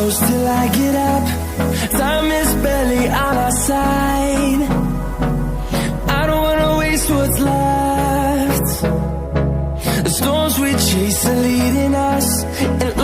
close till I get up. Time is barely on our side. I don't wanna waste what's left. The storms we chase are leading us, and